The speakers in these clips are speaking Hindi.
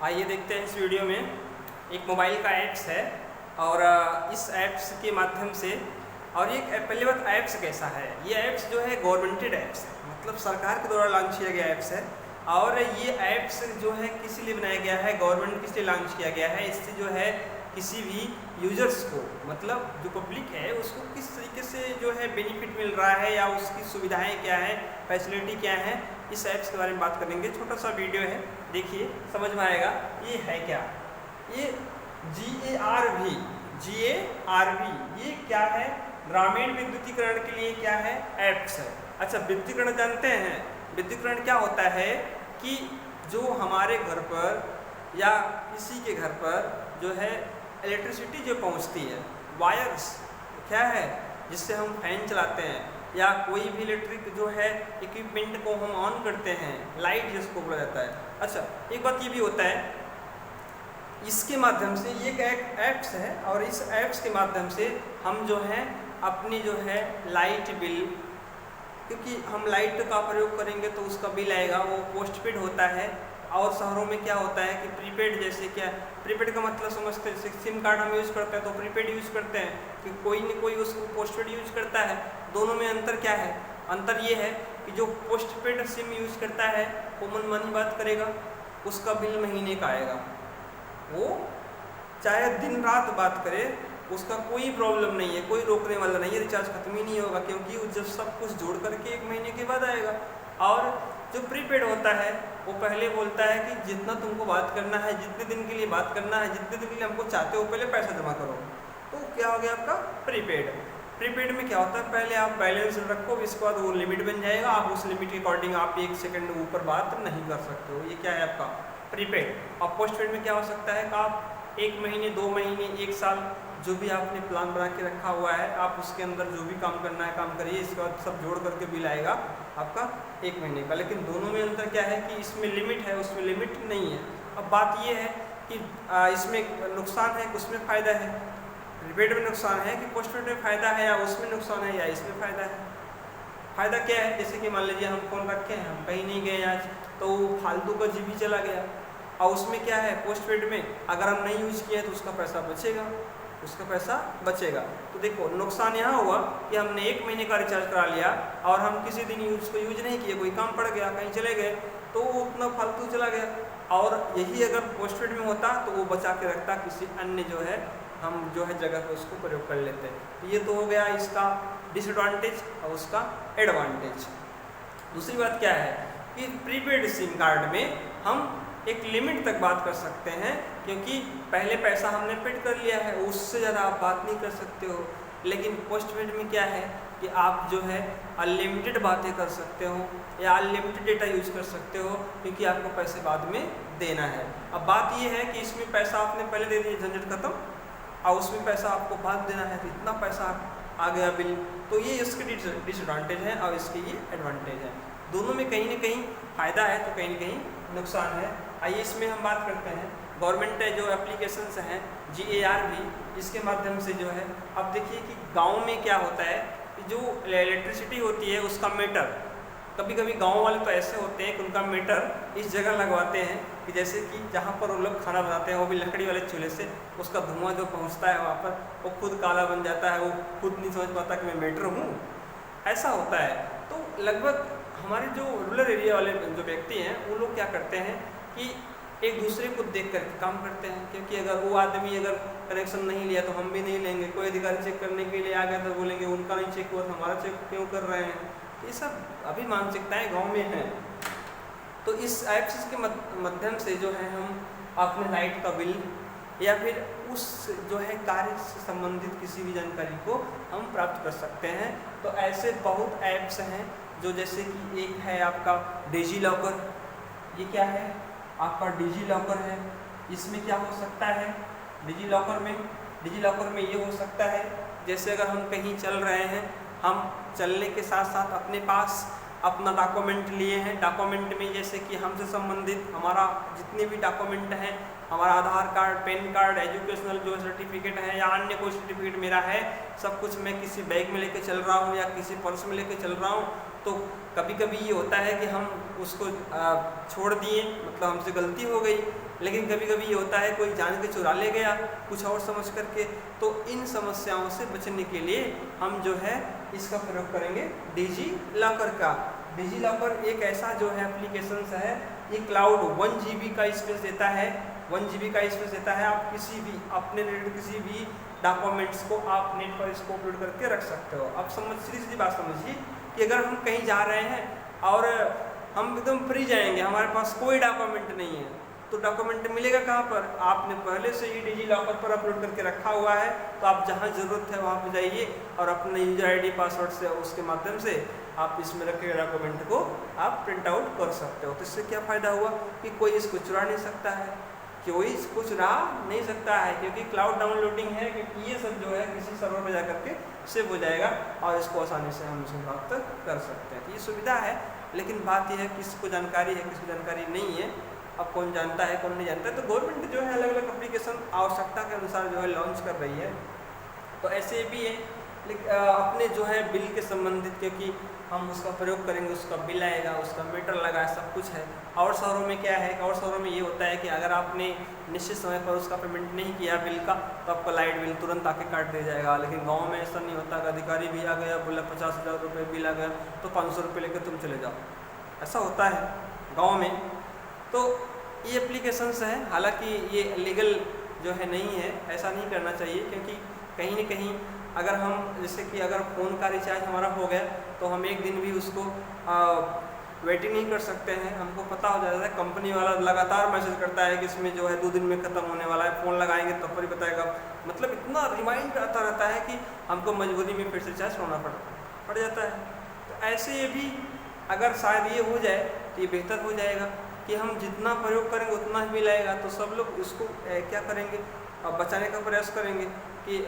आइए देखते हैं इस वीडियो में एक मोबाइल का ऐप्स है और इस ऐप्स के माध्यम से और ये पहली बात ऐप्स कैसा है। ये ऐप्स जो है गवर्नमेंटेड ऐप्स है, मतलब सरकार के द्वारा लॉन्च किया गया ऐप्स है। और ये ऐप्स जो है किस लिए बनाया गया है, गवर्नमेंट किस लिए लॉन्च किया गया है, इससे जो है किसी भी यूजर्स को, मतलब जो पब्लिक है उसको किस तरीके से जो है बेनिफिट मिल रहा है या उसकी सुविधाएं क्या है, फैसिलिटी क्या है, इस ऐप्स के बारे में बात करेंगे। छोटा सा वीडियो है, देखिए समझ में आएगा। ये है क्या, ये GARV ये क्या है, ग्रामीण विद्युतीकरण के लिए क्या है, ऐप्स है। अच्छा, विद्युतीकरण जानते हैं, विद्युतीकरण क्या होता है कि जो हमारे घर पर या किसी के घर पर जो है इलेक्ट्रिसिटी जो पहुंचती है, वायर्स क्या है जिससे हम फैन चलाते हैं या कोई भी इलेक्ट्रिक जो है इक्विपमेंट को हम ऑन करते हैं, लाइट जिसको बोला जाता है। अच्छा, एक बात ये भी होता है, इसके माध्यम से ये एक ऐप्स है और इस ऐप्स के माध्यम से हम जो है अपनी जो है लाइट बिल, क्योंकि हम लाइट का प्रयोग करेंगे तो उसका बिल आएगा, वो पोस्टपेड होता है। और शहरों में क्या होता है कि प्रीपेड, जैसे क्या प्रीपेड का मतलब समझते हैं, सिम कार्ड हम यूज़ करते हैं तो प्रीपेड यूज़ करते हैं कि कोई न कोई उसको पोस्टपेड यूज़ करता है। दोनों में अंतर क्या है, अंतर ये है कि जो पोस्टपेड सिम यूज़ करता है वो मनमानी बात करेगा, उसका बिल महीने का आएगा। वो चाहे दिन रात बात करे, उसका कोई प्रॉब्लम नहीं है, कोई रोकने वाला नहीं है, रिचार्ज खत्म ही नहीं होगा, क्योंकि वो जब सब कुछ जोड़ करके 1 महीने के बाद आएगा। और जो प्रीपेड होता है वो पहले बोलता है कि जितना तुमको बात करना है, जितने दिन के लिए बात करना है, जितने दिन के लिए हमको चाहते हो पहले पैसा जमा करो। तो क्या हो गया आपका प्रीपेड। प्रीपेड में क्या होता है, पहले आप बैलेंस रखो, इसके बाद वो लिमिट बन जाएगा, आप उस लिमिट के अकॉर्डिंग आप 1 सेकंड ऊपर बात नहीं कर सकते हो। ये क्या है आपका प्रीपेड। और पोस्टपेड में क्या हो सकता है कि आप 1 महीने, 2 महीने, 1 साल, जो भी आपने प्लान बना के रखा हुआ है, आप उसके अंदर जो भी काम करना है काम करिए, इसके बाद सब जोड़ करके बिल आएगा आपका 1 महीने का। लेकिन दोनों में अंतर क्या है कि इसमें लिमिट है, उसमें लिमिट नहीं है। अब बात ये है कि इसमें नुकसान है, उसमें फ़ायदा है। प्रीपेड में नुकसान है कि पोस्टपेड में फ़ायदा है, या उसमें नुकसान है या इसमें फ़ायदा है। फ़ायदा क्या है, जैसे कि मान लीजिए हम फ़ोन रखे हैं, हम कहीं नहीं गए आज, तो फालतू का GB चला गया। और उसमें क्या है, पोस्टपेड में अगर हम नहीं यूज़ किए तो उसका पैसा बचेगा, उसका पैसा बचेगा। तो देखो नुकसान यहाँ हुआ कि हमने 1 महीने का रिचार्ज करा लिया और हम किसी दिन उसको यूज नहीं किए, कोई काम पड़ गया, कहीं चले गए, तो वो उतना फालतू चला गया। और यही अगर पोस्टपेड में होता तो वो बचा के रखता, किसी अन्य जो है हम जो है जगह पर उसको प्रयोग कर लेते हैं। ये तो हो गया इसका डिसएडवांटेज और उसका एडवांटेज। दूसरी बात क्या है कि प्रीपेड सिम कार्ड में हम एक लिमिट तक बात कर सकते हैं, क्योंकि पहले पैसा हमने पेड कर लिया है, उससे ज़्यादा आप बात नहीं कर सकते हो। लेकिन पोस्टपेड में क्या है कि आप जो है अनलिमिटेड बातें कर सकते हो या अनलिमिटेड डेटा यूज़ कर सकते हो, क्योंकि आपको पैसे बाद में देना है। अब बात ये है कि इसमें पैसा आपने पहले दे दिया, झंझट खत्म, और उसमें पैसा आपको बाद देना है, तो इतना पैसा आ गया बिल। तो ये इसके डिसएडवांटेज है और इसके ये एडवांटेज है। दोनों में कहीं ना कहीं फ़ायदा है तो कहीं ना कहीं नुकसान है। आइए इसमें हम बात करते हैं गवर्नमेंट जो एप्लीकेशंस हैं GARV, इसके माध्यम से जो है, अब देखिए कि गांव में क्या होता है कि जो इलेक्ट्रिसिटी होती है उसका मीटर, कभी कभी गांव वाले तो ऐसे होते हैं कि उनका मीटर इस जगह लगवाते हैं कि जैसे कि जहाँ पर वो लोग खाना बनाते हैं वो भी लकड़ी वाले चूल्हे से, उसका धुआं जो पहुँचता है वहाँ पर वो खुद काला बन जाता है, वो खुद नहीं समझ पाता कि मैं मीटर हूँ, ऐसा होता है। तो लगभग हमारे जो रूरल एरिया वाले जो व्यक्ति हैं वो लोग क्या करते हैं कि एक दूसरे को देख कर काम करते हैं, क्योंकि अगर वो आदमी अगर कनेक्शन नहीं लिया तो हम भी नहीं लेंगे। कोई अधिकारी चेक करने के लिए आ गया तो बोलेंगे उनका नहीं चेक हुआ तो हमारा चेक क्यों कर रहे हैं। ये सब अभी मानसिकताएं गांव में हैं। तो इस ऐप्स के माध्यम से जो है हम अपने लाइट का बिल या फिर उस जो है कार्य से संबंधित किसी भी जानकारी को हम प्राप्त कर सकते हैं। तो ऐसे बहुत ऐप्स हैं जो, जैसे कि एक है आपका डिजीलॉकर। ये क्या है आपका डिजीलॉकर है। इसमें क्या हो सकता है डिजीलॉकर में ये हो सकता है, जैसे अगर हम कहीं चल रहे हैं, हम चलने के साथ साथ अपने पास अपना डॉक्यूमेंट लिए हैं, डॉक्यूमेंट में जैसे कि हमसे संबंधित हमारा जितने भी डॉक्यूमेंट हैं, हमारा आधार कार्ड, पैन कार्ड, एजुकेशनल जो सर्टिफिकेट है या अन्य कोई सर्टिफिकेट मेरा है, सब कुछ मैं किसी बैग में लेके चल रहा हूँ या किसी पर्स में लेके चल रहा हूँ, तो कभी कभी ये होता है कि हम उसको छोड़ दिए, मतलब हमसे गलती हो गई, लेकिन कभी कभी ये होता है कोई जान के चुरा ले गया कुछ और समझ करके। तो इन समस्याओं से बचने के लिए हम जो है इसका प्रयोग करेंगे डिजी लॉकर का। डिजी लॉकर एक ऐसा जो है एप्लीकेशन है, ये क्लाउड 1 GB का स्पेस देता है, 1 GB का स्पेस देता है। आप किसी भी अपने रिलेटेड किसी भी डॉक्यूमेंट्स को आप नेट पर इसको अपलोड करके रख सकते हो। अब सीधी बात समझिए कि अगर हम कहीं जा रहे हैं और हम एकदम फ्री जाएंगे, हमारे पास कोई डॉक्यूमेंट नहीं है, तो डॉक्यूमेंट मिलेगा कहाँ पर? आपने पहले से ही डिजी लॉकर पर अपलोड करके रखा हुआ है, तो आप जहाँ ज़रूरत है वहाँ पर जाइए और अपने यूजर आईडी पासवर्ड से उसके माध्यम से आप इसमें रखे डॉक्यूमेंट को आप प्रिंट आउट कर सकते हो। तो इससे क्या फ़ायदा हुआ कि कोई इसको चुरा नहीं सकता है, कोई इसको चुरा नहीं सकता है, क्योंकि क्लाउड डाउनलोडिंग है, क्योंकि ये सब जो है किसी सर्वर पर जा करके सेव हो जाएगा और इसको आसानी से हम इसको प्राप्त कर सकते हैं। तो ये सुविधा है, लेकिन बात यह है किसको जानकारी है किसको जानकारी नहीं है, अब कौन जानता है कौन नहीं जानता है। तो गवर्नमेंट जो है अलग अलग एप्लीकेशन आवश्यकता के अनुसार जो है लॉन्च कर रही है। तो ऐसे भी है, लेकिन अपने जो है बिल के संबंधित, क्योंकि हम उसका प्रयोग करेंगे, उसका बिल आएगा, उसका मीटर लगा, सब कुछ है। और शहरों में क्या है, और शहरों में ये होता है कि अगर आपने निश्चित समय पर उसका पेमेंट नहीं किया बिल का, तो आपका लाइट बिल तुरंत आके काट दिया जाएगा। लेकिन गांव में ऐसा नहीं होता, अधिकारी भी आ गया, बोला 50,000 रुपये बिल आ गया तो 500 रुपये लेकर तुम चले जाओ, ऐसा होता है गाँव में। तो ये एप्लीकेशंस हैं, हालांकि ये लीगल जो है नहीं है, ऐसा नहीं करना चाहिए, क्योंकि कहीं ना कहीं अगर हम जैसे कि अगर फ़ोन का रिचार्ज हमारा हो गया तो हम एक दिन भी उसको वेटिंग नहीं कर सकते हैं। हमको पता हो जाता है, कंपनी वाला लगातार मैसेज करता है कि इसमें जो है 2 दिन में ख़त्म होने वाला है, फ़ोन लगाएंगे तब पर ही बताएगा। मतलब इतना रिमाइंड आता रहता है कि हमको मजबूरी में फिर से रिचार्ज करना पड़ जाता है। तो ऐसे ये भी अगर शायद ये हो जाए तो ये बेहतर हो जाएगा कि हम जितना प्रयोग करेंगे उतना ही मिलाएगा। तो सब लोग इसको क्या करेंगे, बचाने का प्रयास करेंगे कि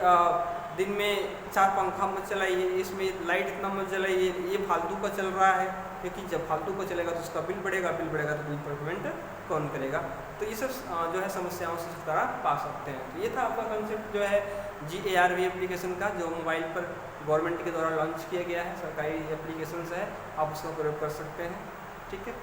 दिन में 4 पंखा मत चलाइए, इसमें लाइट इतना मत जलाइए, ये फालतू का चल रहा है, क्योंकि जब फालतू का चलेगा तो उसका बिल बढ़ेगा तो बिल पर पेमेंट कौन करेगा। तो ये सब जो है समस्याओं से छुटकारा पा सकते हैं। तो ये था आपका कंसेप्ट जो है GARV एप्लीकेशन का, जो मोबाइल पर गवर्नमेंट के द्वारा लॉन्च किया गया है, सरकारी एप्लीकेशन है, आप उसका प्रयोग कर सकते हैं। ठीक है।